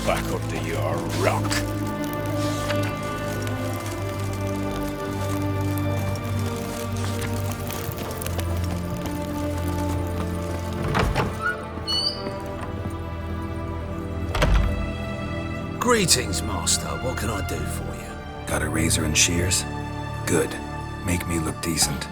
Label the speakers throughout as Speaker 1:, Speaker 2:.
Speaker 1: back under your rock.
Speaker 2: Greetings, Master. What can I do for you?
Speaker 3: Got a razor and shears? Good. Make me look decent.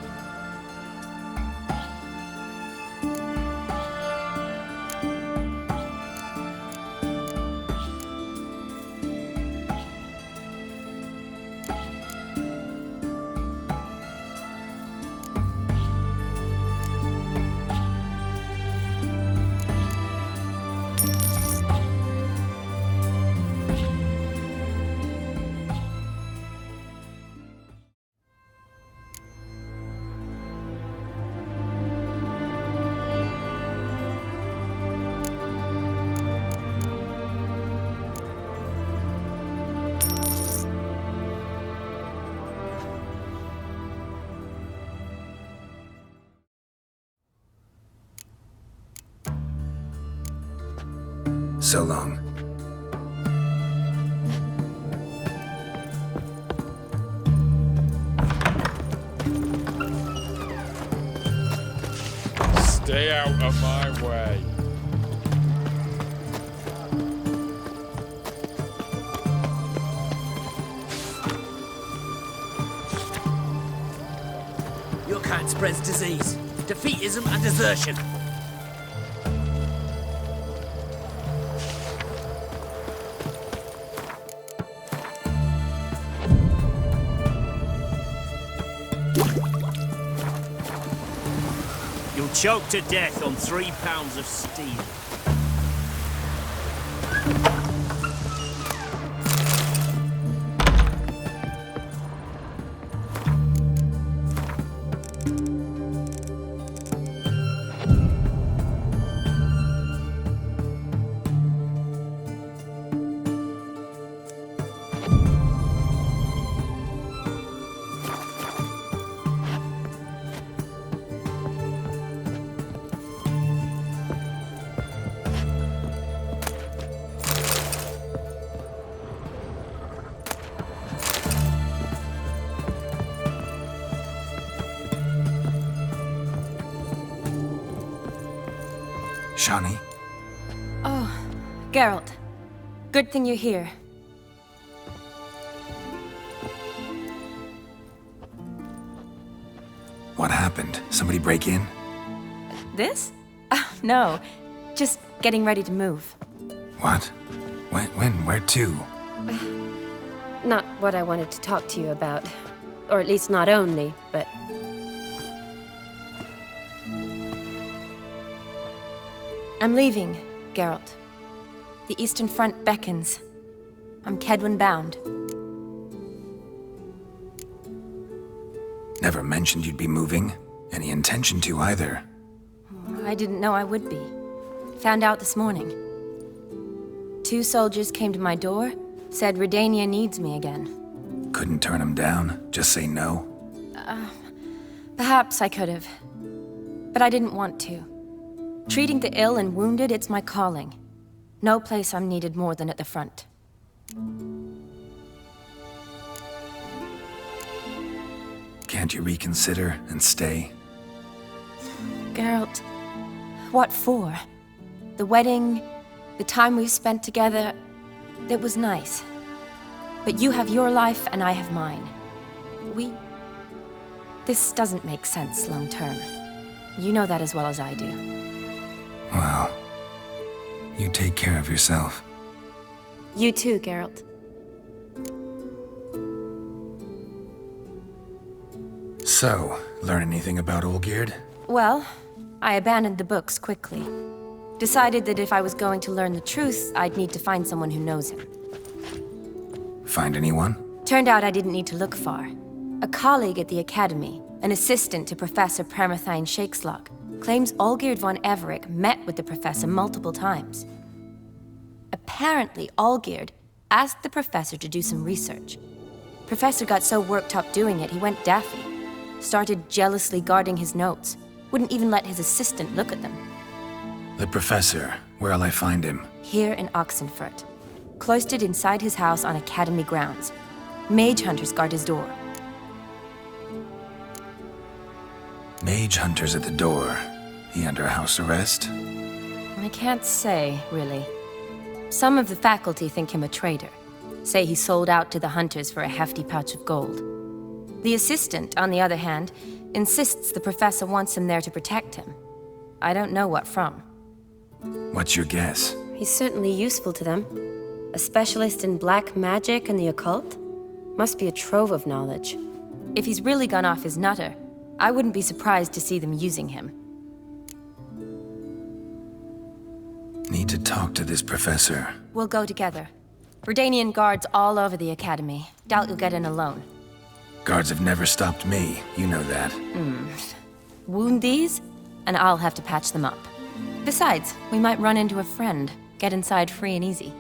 Speaker 3: So long.
Speaker 1: Stay out of my way.
Speaker 2: Your kind spreads disease, defeatism and desertion.
Speaker 4: You'll choke to death on 3 pounds of steel.
Speaker 3: Shani?
Speaker 5: Oh, Geralt. Good thing you're here.
Speaker 3: What happened? Somebody break in?
Speaker 5: This? No. Just getting ready to move.
Speaker 3: What? When? Where to?
Speaker 5: Not what I wanted to talk to you about. Or at least not only, but... I'm leaving, Geralt. The Eastern Front beckons. I'm Kedwin bound.
Speaker 3: Never mentioned you'd be moving. Any intention to either.
Speaker 5: I didn't know I would be. Found out this morning. 2 soldiers came to my door, said Redania needs me again.
Speaker 3: Couldn't turn him down? Just say no?
Speaker 5: Perhaps I could have. But I didn't want to. Treating the ill and wounded, it's my calling. No place I'm needed more than at the front.
Speaker 3: Can't you reconsider and stay?
Speaker 5: Geralt, what for? The wedding, the time we've spent together, it was nice. But you have your life and I have mine. This doesn't make sense long term. You know that as well as I do.
Speaker 3: Well, you take care of yourself.
Speaker 5: You too, Geralt.
Speaker 3: So, learn anything about Olgierd?
Speaker 5: Well, I abandoned the books quickly. Decided that if I was going to learn the truth, I'd need to find someone who knows him.
Speaker 3: Find anyone?
Speaker 5: Turned out I didn't need to look far. A colleague at the Academy, an assistant to Professor Permathine Shakeslog, claims Olgierd von Everec met with the professor multiple times. Apparently, Olgierd asked the professor to do some research. Professor got so worked up doing it, he went daffy. Started jealously guarding his notes. Wouldn't even let his assistant look at them.
Speaker 3: The professor. Where'll I find him?
Speaker 5: Here in Oxenfurt. cloistered inside his house on Academy grounds. Mage hunters guard his door.
Speaker 3: Mage hunters at the door. He under house arrest?
Speaker 5: I can't say, really. Some of the faculty think him a traitor. Say he sold out to the hunters for a hefty pouch of gold. The assistant, on the other hand, insists the professor wants him there to protect him. I don't know what from.
Speaker 3: What's your guess?
Speaker 5: He's certainly useful to them. A specialist in black magic and the occult? Must be a trove of knowledge. If he's really gone off his nutter, I wouldn't be surprised to see them using him.
Speaker 3: Need to talk to this professor.
Speaker 5: We'll go together. Verdanian guards all over the Academy. Doubt you'll get in alone.
Speaker 3: Guards have never stopped me, you know that.
Speaker 5: Wound these, and I'll have to patch them up. Besides, we might run into a friend. Get inside free and easy.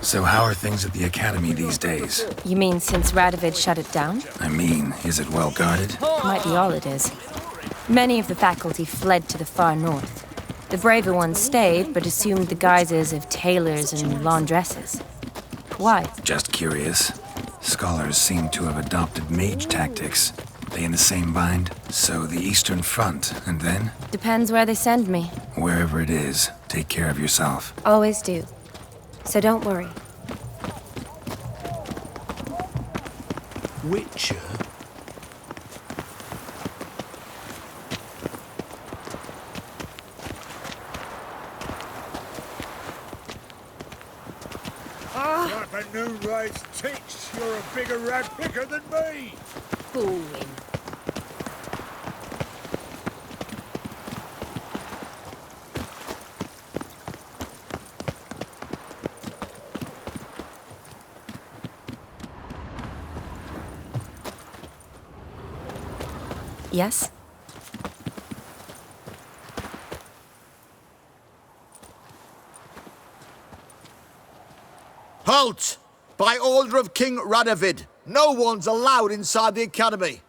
Speaker 3: So how are things at the Academy these days?
Speaker 5: You mean since Radovid shut it down?
Speaker 3: I mean, is it well guarded?
Speaker 5: Might be all it is. Many of the faculty fled to the far north. The braver ones stayed, but assumed the guises of tailors and laundresses. Why?
Speaker 3: Just curious. Scholars seem to have adopted mage tactics. They in the same bind? So the Eastern Front, and then?
Speaker 5: Depends where they send me.
Speaker 3: Wherever it is, take care of yourself.
Speaker 5: Always do. So don't worry.
Speaker 1: Witcher?
Speaker 6: Like a new race ticks, you're a bigger rat picker than me.
Speaker 2: Booing.
Speaker 5: Yes?
Speaker 7: Halt! By order of King Radovid, no one's allowed inside the Academy.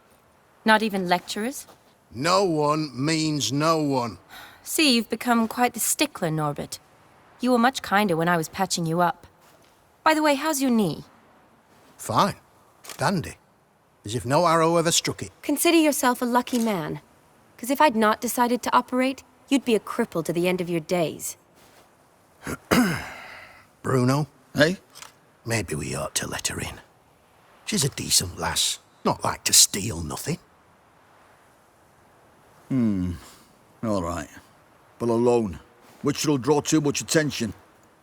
Speaker 5: Not even lecturers?
Speaker 7: No one means no one.
Speaker 5: See, you've become quite the stickler, Norbert. You were much kinder when I was patching you up. By the way, how's your knee?
Speaker 7: Fine. Dandy. As if no arrow ever struck it.
Speaker 5: Consider yourself a lucky man. Because if I'd not decided to operate, you'd be a cripple to the end of your days.
Speaker 7: Bruno?
Speaker 8: Eh?
Speaker 7: Maybe we ought to let her in. She's a decent lass. Not like to steal nothing.
Speaker 8: All right. But alone, which will draw too much attention.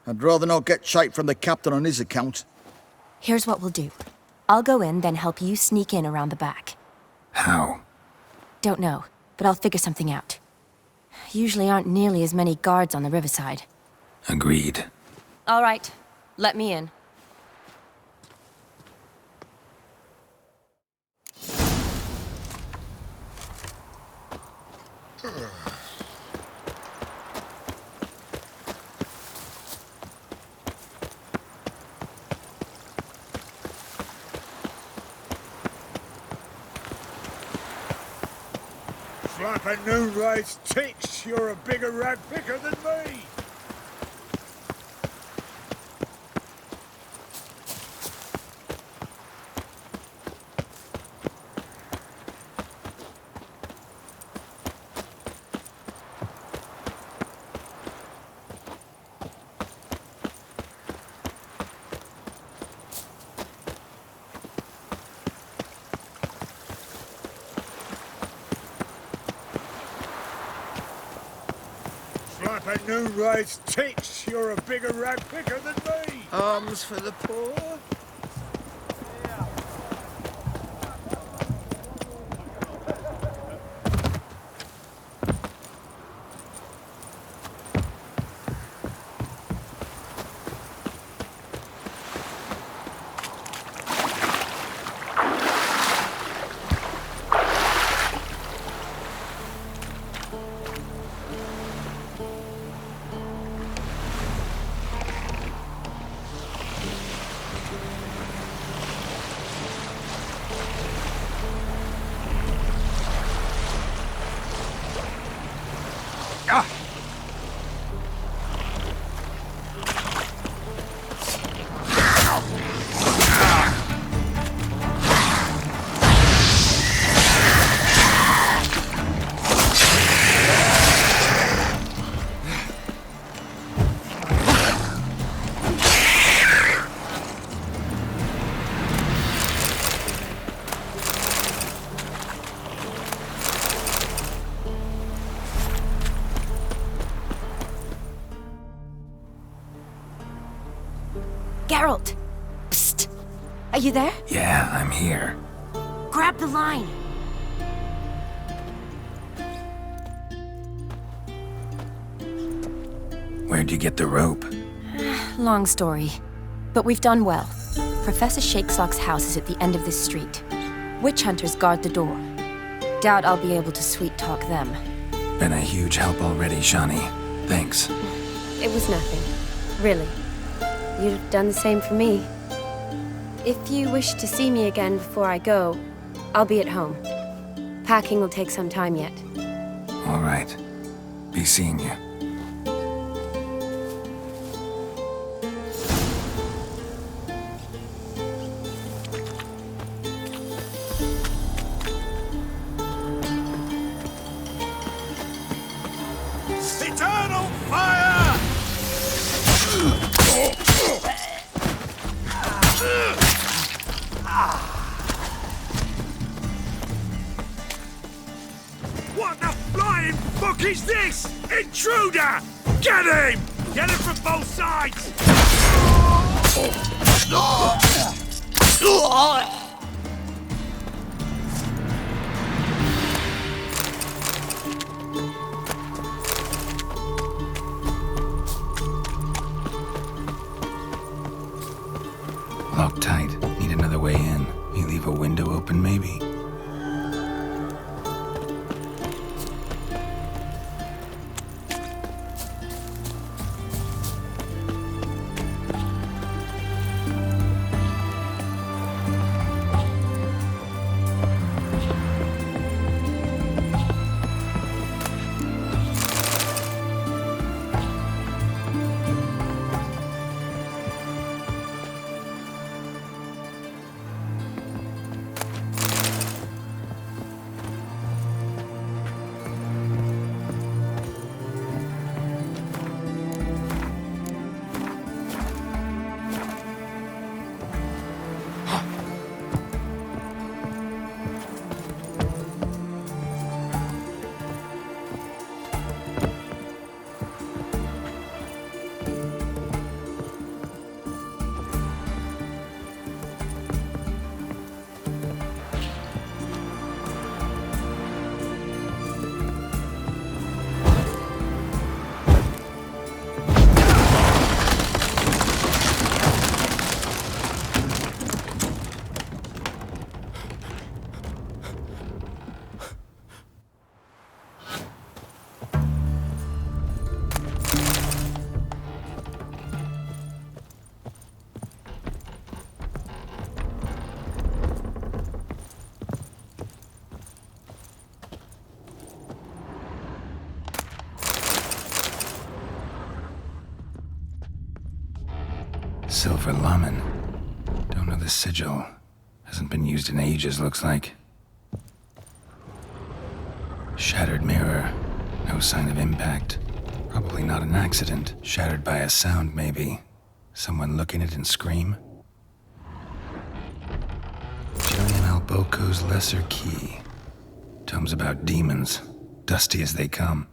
Speaker 8: I'd rather not get shite from the captain on his account.
Speaker 5: Here's what we'll do. I'll go in, then help you sneak in around the back.
Speaker 3: How?
Speaker 5: Don't know, but I'll figure something out. Usually aren't nearly as many guards on the riverside.
Speaker 3: Agreed.
Speaker 5: All right, let me in.
Speaker 6: Like a new race ticks, you're a bigger rat picker than me. Like a new race ticks, you're a bigger rat picker than me.
Speaker 2: Arms for the poor.
Speaker 5: Geralt! Psst! Are you there?
Speaker 3: Yeah, I'm here.
Speaker 5: Grab the line!
Speaker 3: Where'd you get the rope?
Speaker 5: Long story. But we've done well. Professor Shakeslock's house is at the end of this street. Witch hunters guard the door. Doubt I'll be able to sweet-talk them.
Speaker 3: Been a huge help already, Shani. Thanks.
Speaker 5: It was nothing. Really. You'd have done the same for me. If you wish to see me again before I go, I'll be at home. Packing will take some time yet.
Speaker 3: All right. Be seeing you.
Speaker 6: Eternal fire! What the flying fuck is this? Intruder! Get him!
Speaker 4: Get it from both sides!
Speaker 3: Locked tight. Need another way in. You leave a window open, maybe? Silver Laman. Don't know the sigil. Hasn't been used in ages, looks like. Shattered mirror. No sign of impact. Probably not an accident. Shattered by a sound, maybe. Someone look in it and scream. Julian Alboco's Lesser Key. Tomes about demons. Dusty as they come.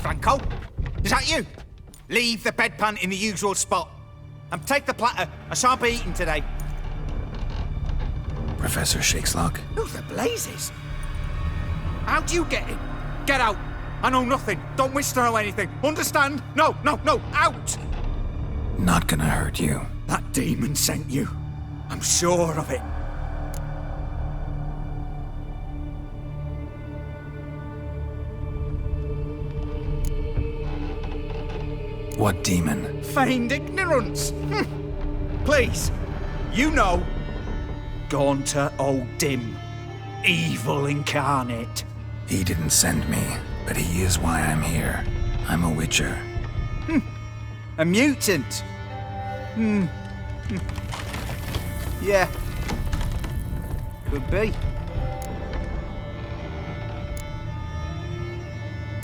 Speaker 9: Franco? Is that you? Leave the bedpan in the usual spot. And take the platter. I shan't be eating today.
Speaker 3: Professor Shakeslock?
Speaker 9: Who the blazes? How do you get in? Get out. I know nothing. Don't wish to know anything. Understand? No, out!
Speaker 3: Not gonna hurt you.
Speaker 9: That demon sent you. I'm sure of it.
Speaker 3: What demon?
Speaker 9: Feigned ignorance. Please, you know. Gaunter O'Dim. Evil incarnate.
Speaker 3: He didn't send me, but he is why I'm here. I'm a witcher.
Speaker 9: A mutant. Yeah. Could be.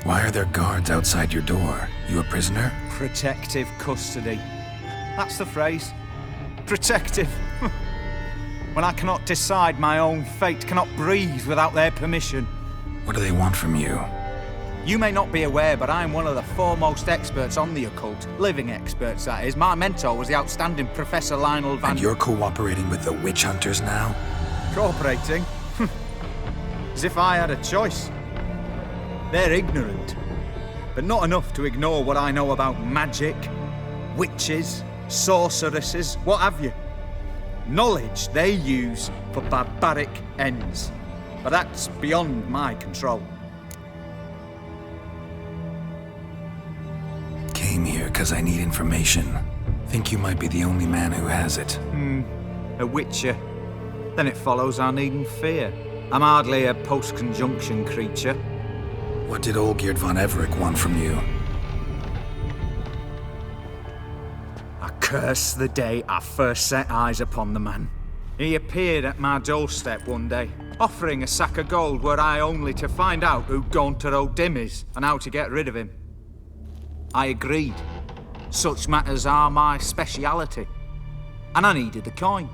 Speaker 3: Why are there guards outside your door? You a prisoner?
Speaker 9: Protective custody. That's the phrase. Protective. When I cannot decide my own fate, cannot breathe without their permission.
Speaker 3: What do they want from you?
Speaker 9: You may not be aware, but I'm one of the foremost experts on the occult. Living experts, that is. My mentor was the outstanding Professor Lionel Van...
Speaker 3: And you're cooperating with the witch hunters now?
Speaker 9: Cooperating? As if I had a choice. They're ignorant, but not enough to ignore what I know about magic, witches, sorceresses, what have you. Knowledge they use for barbaric ends, but that's beyond my control.
Speaker 3: Came here because I need information. Think you might be the only man who has it.
Speaker 9: A witcher. Then it follows I needn't fear. I'm hardly a post-conjunction creature.
Speaker 3: What did Olgierd von Everec want from you?
Speaker 9: I curse the day I first set eyes upon the man. He appeared at my doorstep one day, offering a sack of gold were I only to find out who Gaunter O'Dim is and how to get rid of him. I agreed. Such matters are my speciality. And I needed the coin.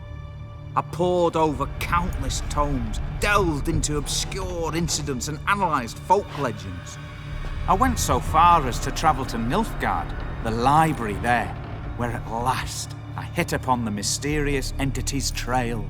Speaker 9: I pored over countless tomes, delved into obscure incidents and analysed folk legends. I went so far as to travel to Nilfgaard, the library there, where at last I hit upon the mysterious entity's trail.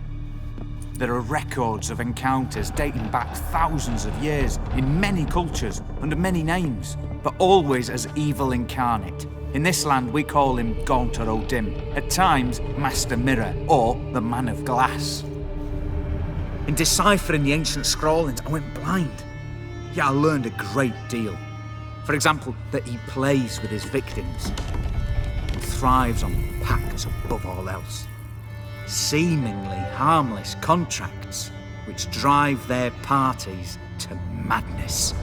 Speaker 9: There are records of encounters dating back thousands of years in many cultures under many names, but always as evil incarnate. In this land, we call him Gaunter O'Dim, at times Master Mirror, or the Man of Glass. In deciphering the ancient scrawlings, I went blind. Yet I learned a great deal. For example, that he plays with his victims and thrives on pacts above all else. Seemingly harmless contracts which drive their parties to madness.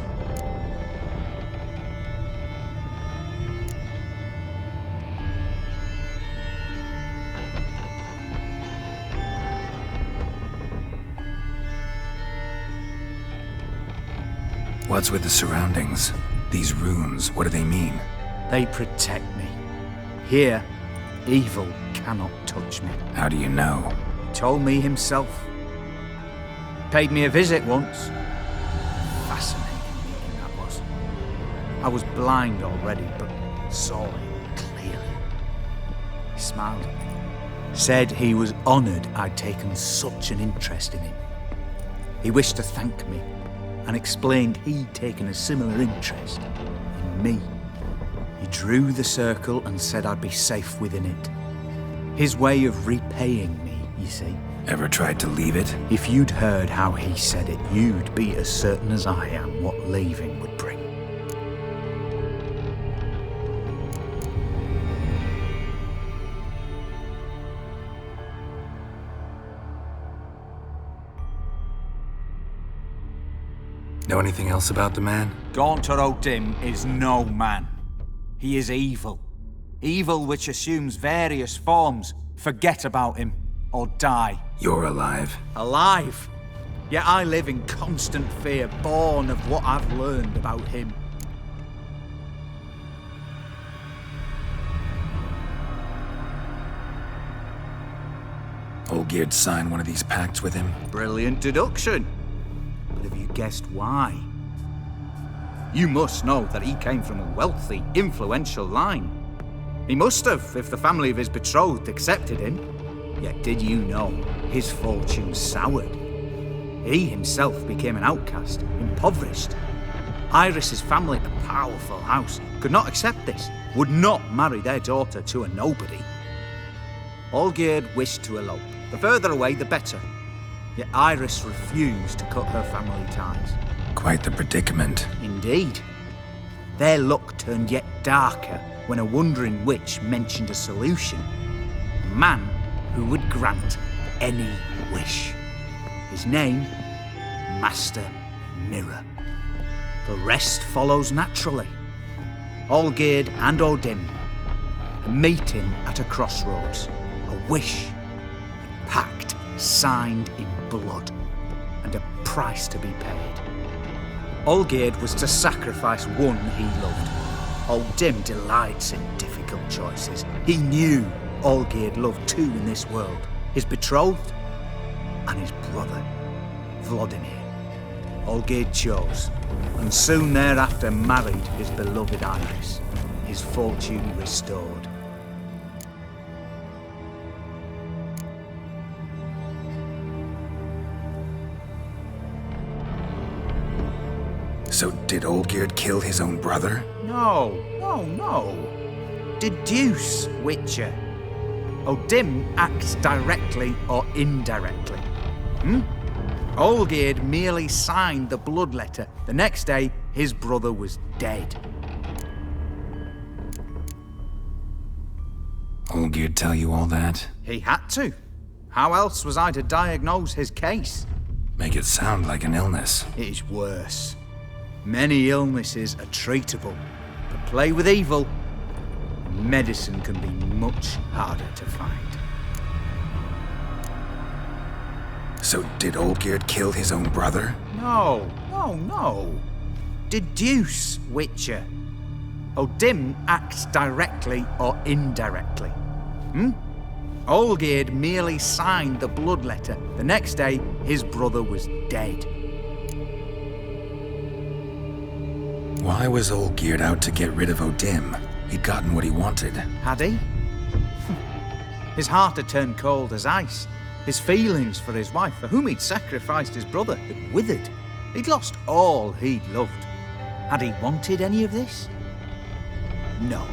Speaker 3: What's with the surroundings? These runes, what do they mean?
Speaker 9: They protect me. Here, evil cannot touch me.
Speaker 3: How do you know?
Speaker 9: He told me himself. Paid me a visit once. Fascinating meeting that was. I was blind already, but saw him clearly. He smiled at me. Said he was honoured I'd taken such an interest in him. He wished to thank me and explained he'd taken a similar interest in me. He drew the circle and said I'd be safe within it. His way of repaying me, you see.
Speaker 3: Ever tried to leave it?
Speaker 9: If you'd heard how he said it, you'd be as certain as I am what leaving would bring.
Speaker 3: Know anything else about the man?
Speaker 9: Gaunter O'Dim is no man. He is evil. Evil which assumes various forms. Forget about him, or die.
Speaker 3: You're alive.
Speaker 9: Alive? Yet I live in constant fear, born of what I've learned about him.
Speaker 3: Olgierd signed one of these pacts with him?
Speaker 9: Brilliant deduction. But have you guessed why? You must know that he came from a wealthy, influential line. He must have, if the family of his betrothed accepted him. Yet did you know his fortune soured? He himself became an outcast, impoverished. Iris's family, a powerful house, could not accept this, would not marry their daughter to a nobody. Olgierd wished to elope. The further away, the better. Yet Iris refused to cut her family ties.
Speaker 3: Quite the predicament.
Speaker 9: Indeed. Their luck turned yet darker when a wandering witch mentioned a solution. A man who would grant any wish. His name, Master Mirror. The rest follows naturally. Olgierd and Odin, a meeting at a crossroads, a wish, a pact signed in blood, and a price to be paid. Olgierd was to sacrifice one he loved. Odin delights in difficult choices. He knew Olgierd loved two in this world, his betrothed and his brother, Vladimir. Olgierd chose, and soon thereafter married his beloved Iris, his fortune restored.
Speaker 3: So did Olgierd kill his own brother?
Speaker 9: No. Deduce, Witcher. Odin acts directly or indirectly. Olgierd merely signed the blood letter. The next day, his brother was dead.
Speaker 3: Olgierd tell you all that?
Speaker 9: He had to. How else was I to diagnose his case?
Speaker 3: Make it sound like an illness.
Speaker 9: It is worse. Many illnesses are treatable, but play with evil, medicine can be much harder to find.
Speaker 3: So did Olgierd kill his own brother?
Speaker 9: No. Deduce, Witcher. Odin acts directly or indirectly. Olgierd merely signed the blood letter. The next day, his brother was dead.
Speaker 3: Why was Olgierd out to get rid of Odin? He'd gotten what he wanted.
Speaker 9: Had he? His heart had turned cold as ice. His feelings for his wife, for whom he'd sacrificed his brother, had withered. He'd lost all he'd loved. Had he wanted any of this? No.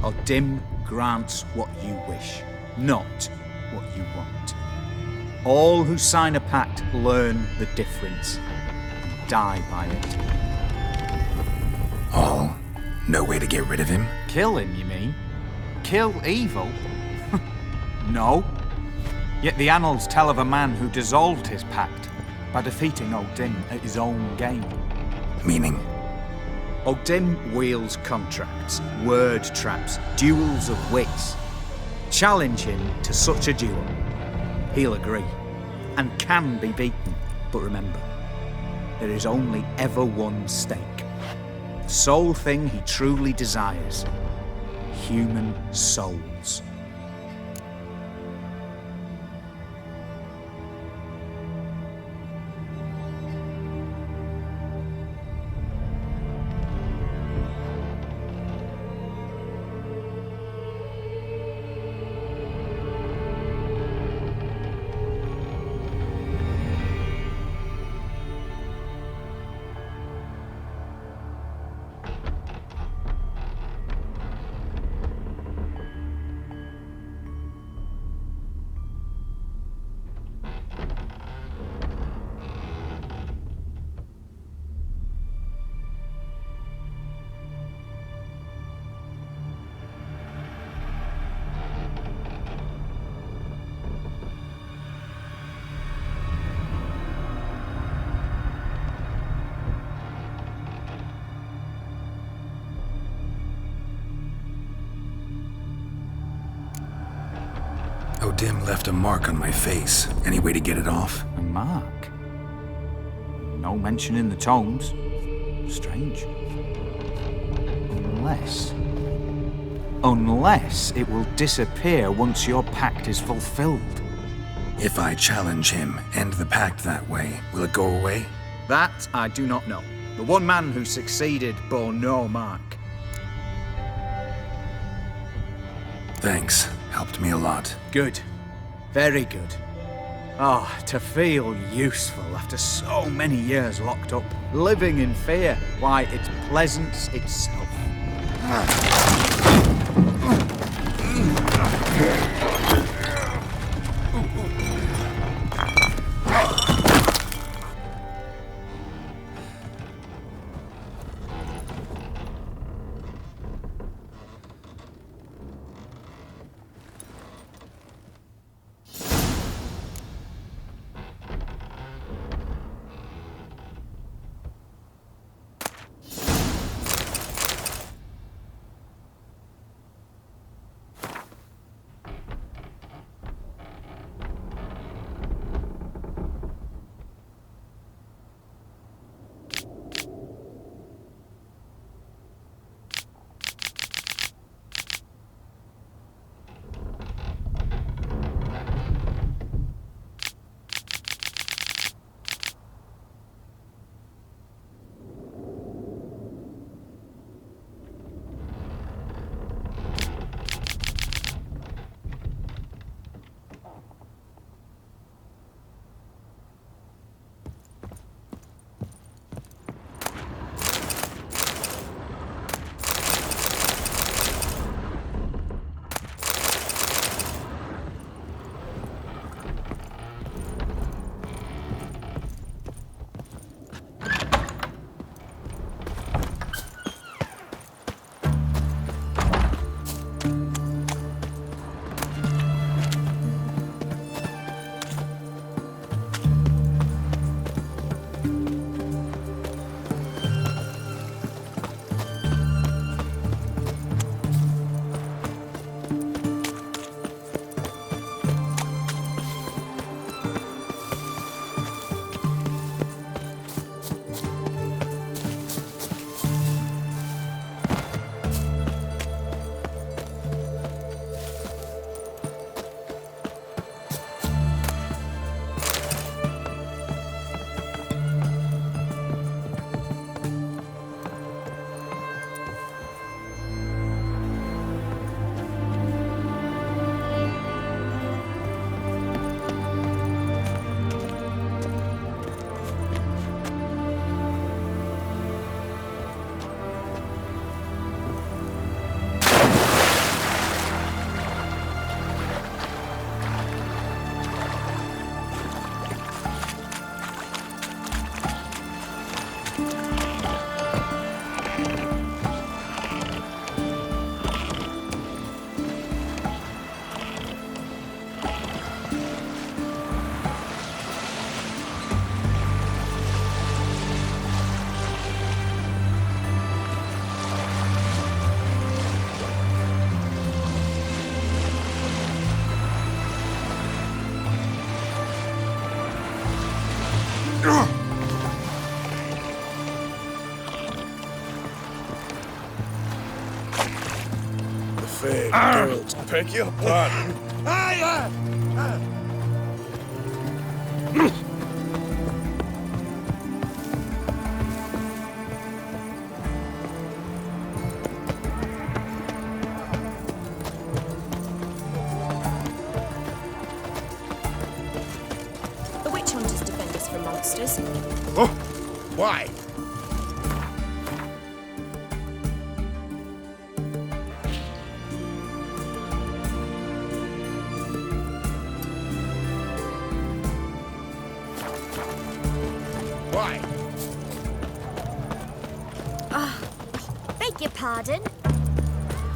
Speaker 9: Odin grants what you wish, not what you want. All who sign a pact learn the difference and die by it.
Speaker 3: All? No way to get rid of him?
Speaker 9: Kill him, you mean? Kill evil? No. Yet the annals tell of a man who dissolved his pact by defeating Odin at his own game.
Speaker 3: Meaning?
Speaker 9: Odin wields contracts, word traps, duels of wits. Challenge him to such a duel. He'll agree, and can be beaten. But remember, there is only ever one stake. The sole thing he truly desires. Human souls.
Speaker 3: Odin left a mark on my face. Any way to get it off?
Speaker 9: A mark? No mention in the tomes. Strange. Unless it will disappear once your pact is fulfilled.
Speaker 3: If I challenge him, end the pact that way, will it go away?
Speaker 9: That I do not know. The one man who succeeded bore no mark.
Speaker 3: Thanks. Helped me a lot.
Speaker 9: Good. Very good. Oh, to feel useful after so many years locked up, living in fear. Why, it's pleasance itself.
Speaker 1: Fair girls, beg your pardon.
Speaker 10: The witch hunters defend us from monsters.
Speaker 1: Oh, why? Why?
Speaker 10: Beg your pardon?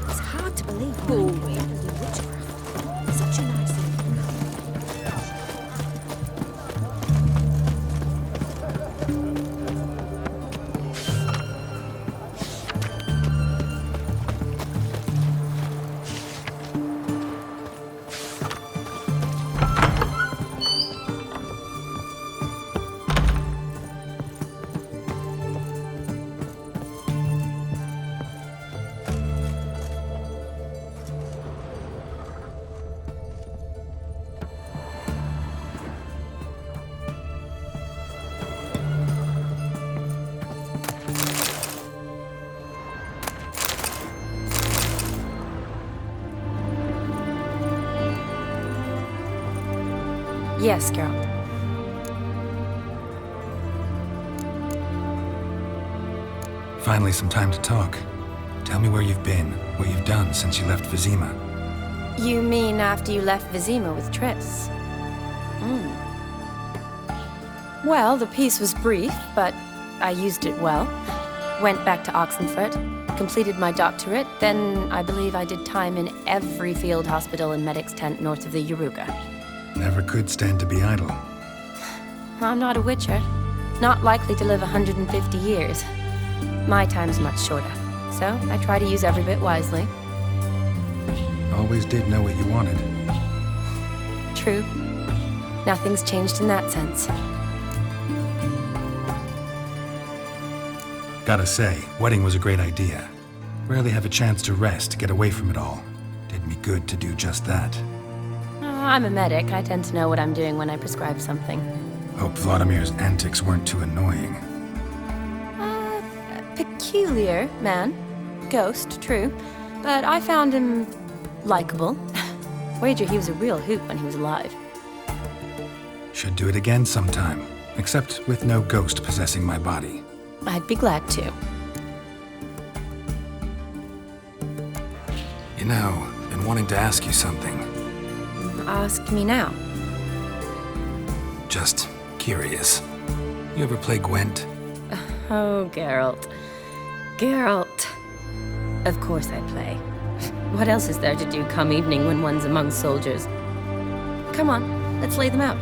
Speaker 10: It's hard to believe boring in witchcraft. Such a nice thing.
Speaker 5: Yes, Geralt.
Speaker 3: Finally, some time to talk. Tell me where you've been, what you've done since you left Vizima.
Speaker 5: You mean after you left Vizima with Triss? Well, the peace was brief, but I used it well. Went back to Oxenfurt, completed my doctorate, then I believe I did time in every field hospital and medic's tent north of the Yaruga.
Speaker 3: Never could stand to be idle.
Speaker 5: I'm not a witcher. Not likely to live 150 years. My time's much shorter, so I try to use every bit wisely.
Speaker 3: Always did know what you wanted.
Speaker 5: True. Nothing's changed in that sense.
Speaker 3: Gotta say, wedding was a great idea. Rarely have a chance to rest, get away from it all. Did me good to do just that.
Speaker 5: I'm a medic. I tend to know what I'm doing when I prescribe something.
Speaker 3: Hope Vladimir's antics weren't too annoying.
Speaker 5: Peculiar man. Ghost, true. But I found him likable. Wager he was a real hoot when he was alive.
Speaker 3: Should do it again sometime. Except with no ghost possessing my body.
Speaker 5: I'd be glad to.
Speaker 3: You know, been wanting to ask you something.
Speaker 5: Ask me now.
Speaker 3: Just curious. You ever play Gwent?
Speaker 5: Oh, Geralt. Geralt. Of course I play. What else is there to do come evening when one's among soldiers? Come on, let's lay them out.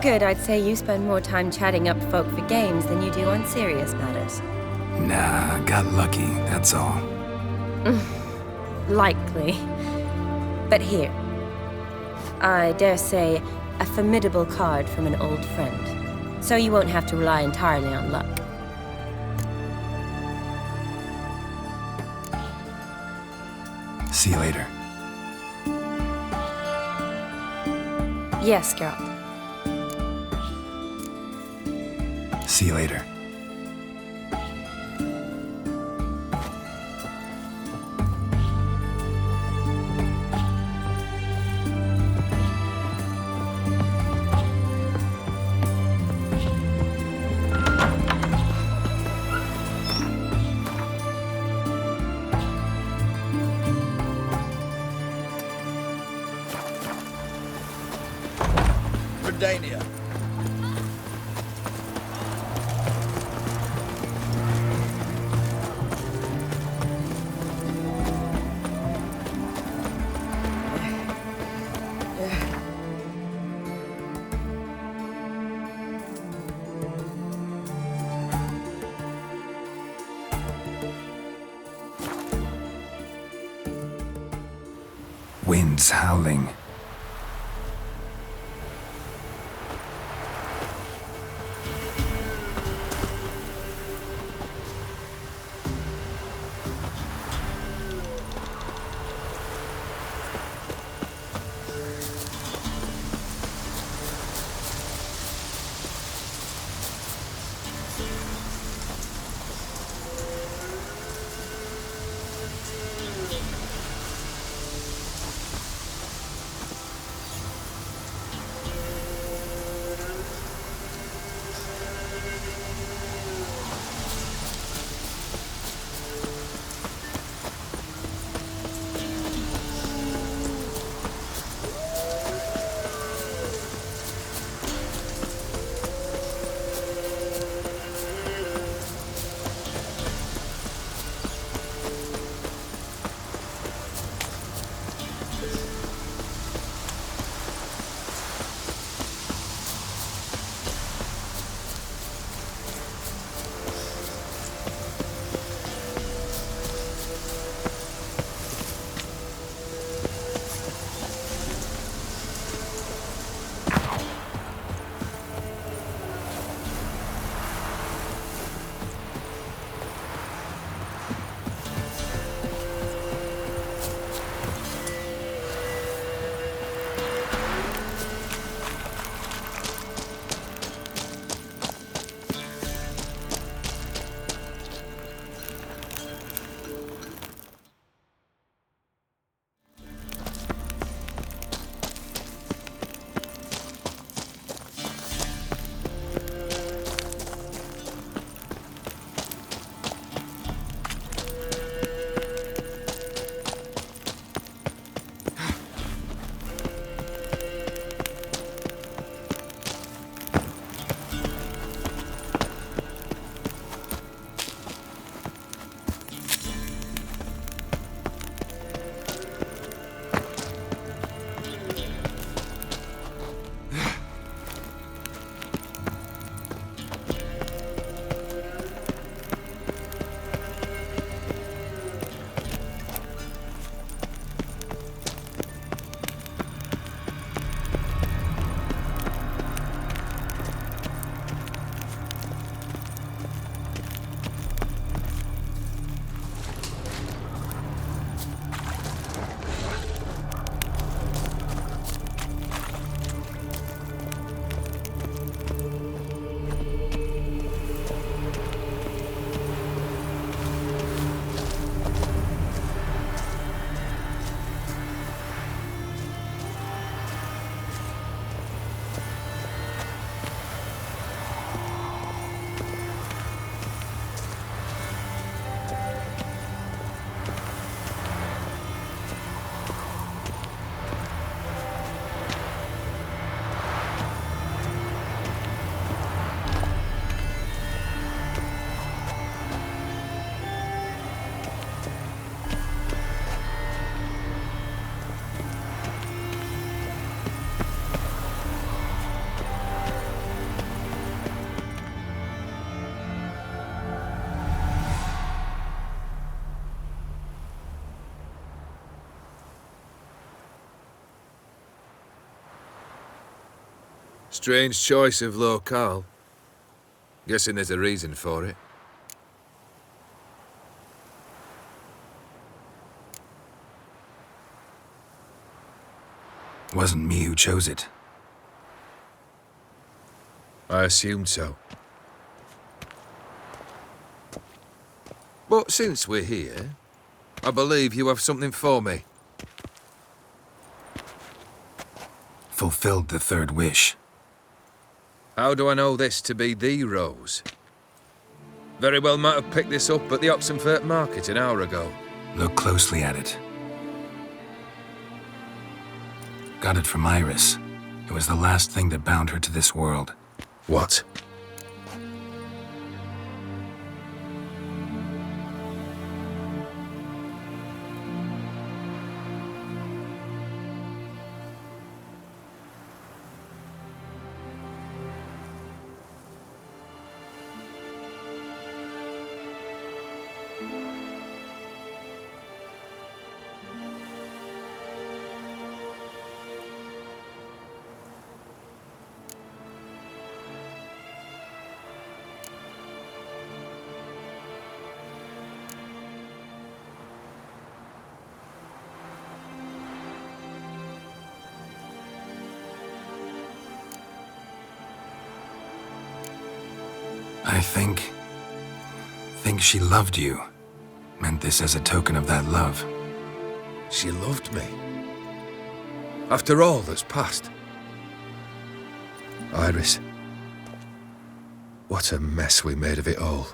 Speaker 5: figured I'd say you spend more time chatting up folk for games than you do on serious matters.
Speaker 3: Nah, got lucky, that's all.
Speaker 5: Likely. But here. I dare say, a formidable card from an old friend. So you won't have to rely entirely on luck.
Speaker 3: See you later.
Speaker 5: Yes, Geralt.
Speaker 3: See you later.
Speaker 8: Dania.
Speaker 3: Winds howling.
Speaker 11: Strange choice of locale. Guessing there's a reason for it.
Speaker 3: Wasn't me who chose it.
Speaker 11: I assumed so. But since we're here, I believe you have something for me.
Speaker 3: Fulfilled the third wish.
Speaker 11: How do I know this to be the rose? Very well might have picked this up at the Oxenfurt market an hour ago.
Speaker 3: Look closely at it. Got it from Iris. It was the last thing that bound her to this world.
Speaker 11: What?
Speaker 3: I think she loved you. Meant this as a token of that love.
Speaker 11: She loved me. After all that's passed. Iris. What a mess we made of it all.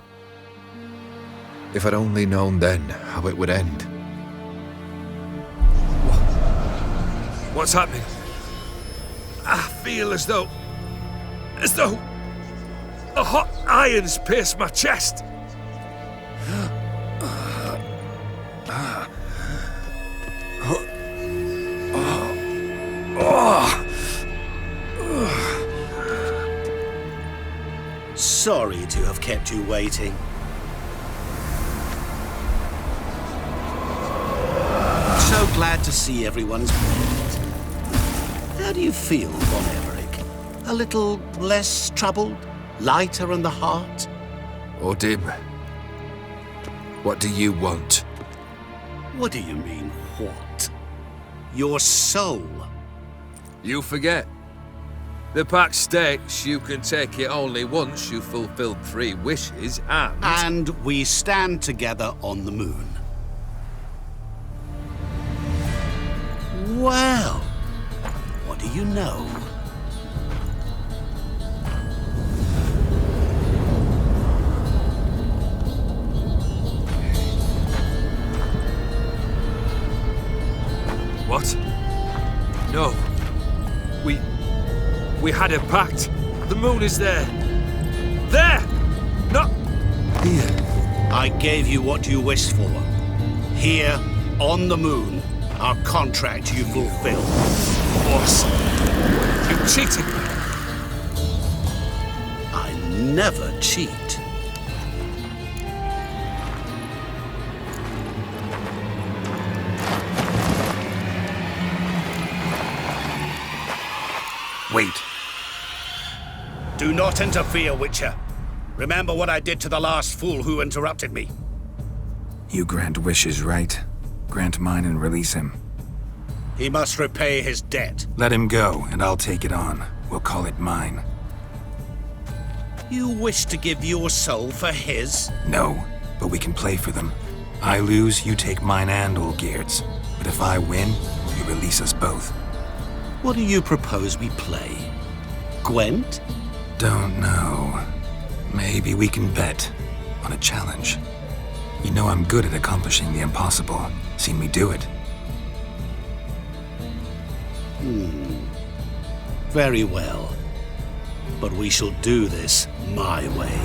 Speaker 11: If I'd only known then how it would end. What's happening? I feel as though a hot iron's pierced my chest.
Speaker 7: Sorry to have kept you waiting. So glad to see everyone's made it. How do you feel, Von Everett? A little less troubled? Lighter in the heart?
Speaker 11: Odim, what do you want?
Speaker 7: What do you mean, what? Your soul.
Speaker 11: You forget. The pact states you can take it only once you've fulfilled 3 wishes and...
Speaker 7: And we stand together on the moon. Well, what do you know?
Speaker 11: What? No. We had a pact. The moon is there. There! Not here.
Speaker 7: I gave you what you wished for. Here, on the moon, our contract you fulfilled.
Speaker 11: Boss, you cheated me.
Speaker 7: I never cheat.
Speaker 3: Wait.
Speaker 7: Do not interfere, Witcher. Remember what I did to the last fool who interrupted me.
Speaker 3: You grant wishes, right? Grant mine and release him.
Speaker 7: He must repay his debt.
Speaker 3: Let him go, and I'll take it on. We'll call it mine.
Speaker 7: You wish to give your soul for his?
Speaker 3: No, but we can play for them. I lose, you take mine and Olgierd's. But if I win, you release us both.
Speaker 7: What do you propose we play? Gwent?
Speaker 3: Don't know. Maybe we can bet on a challenge. You know I'm good at accomplishing the impossible. Seen me do it.
Speaker 7: Very well. But we shall do this my way.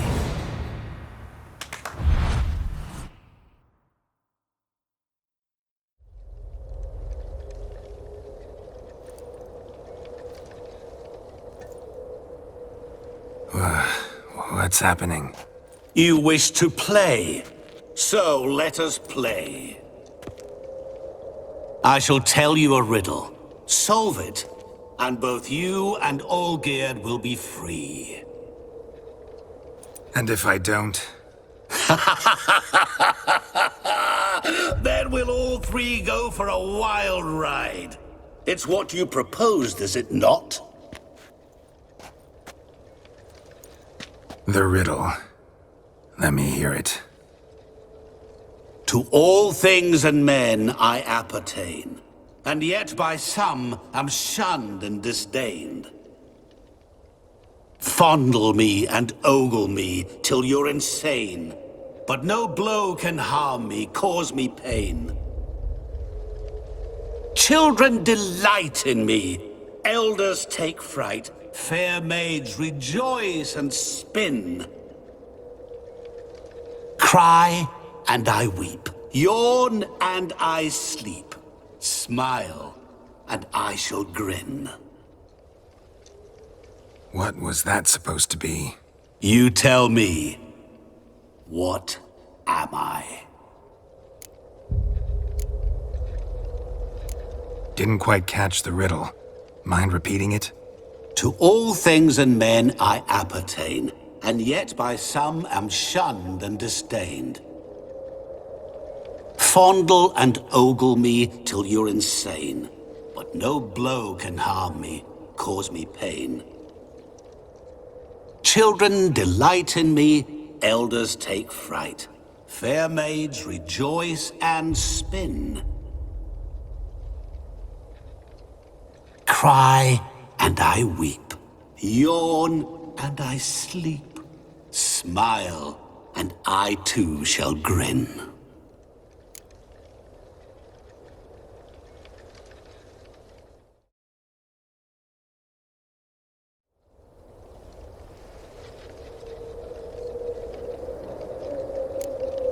Speaker 3: What's happening?
Speaker 7: You wish to play, so let us play. I shall tell you a riddle. Solve it, and both you and Olgierd will be free.
Speaker 3: And if I don't?
Speaker 7: Then we'll all three go for a wild ride. It's what you proposed, is it not?
Speaker 3: The riddle. Let me hear it.
Speaker 7: To all things and men I appertain, and yet by some am shunned and disdained. Fondle me and ogle me till you're insane, but no blow can harm me, cause me pain. Children delight in me, elders take fright, fair maids rejoice and spin. Cry and I weep, yawn and I sleep, smile and I shall grin.
Speaker 3: What was that supposed to be?
Speaker 7: You tell me, what am I?
Speaker 3: Didn't quite catch the riddle. Mind repeating it?
Speaker 7: To all things and men I appertain, and yet by some am shunned and disdained. Fondle and ogle me till you're insane, but no blow can harm me, cause me pain. Children delight in me, elders take fright, fair maids rejoice and spin. Cry and I weep, yawn and I sleep, smile and I too shall grin.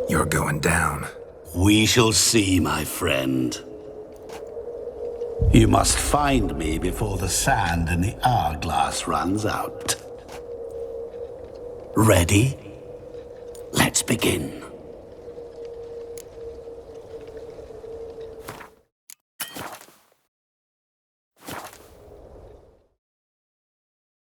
Speaker 3: You're going down.
Speaker 7: We shall see, my friend. You must find me before the sand in the hourglass runs out. Ready? Let's begin.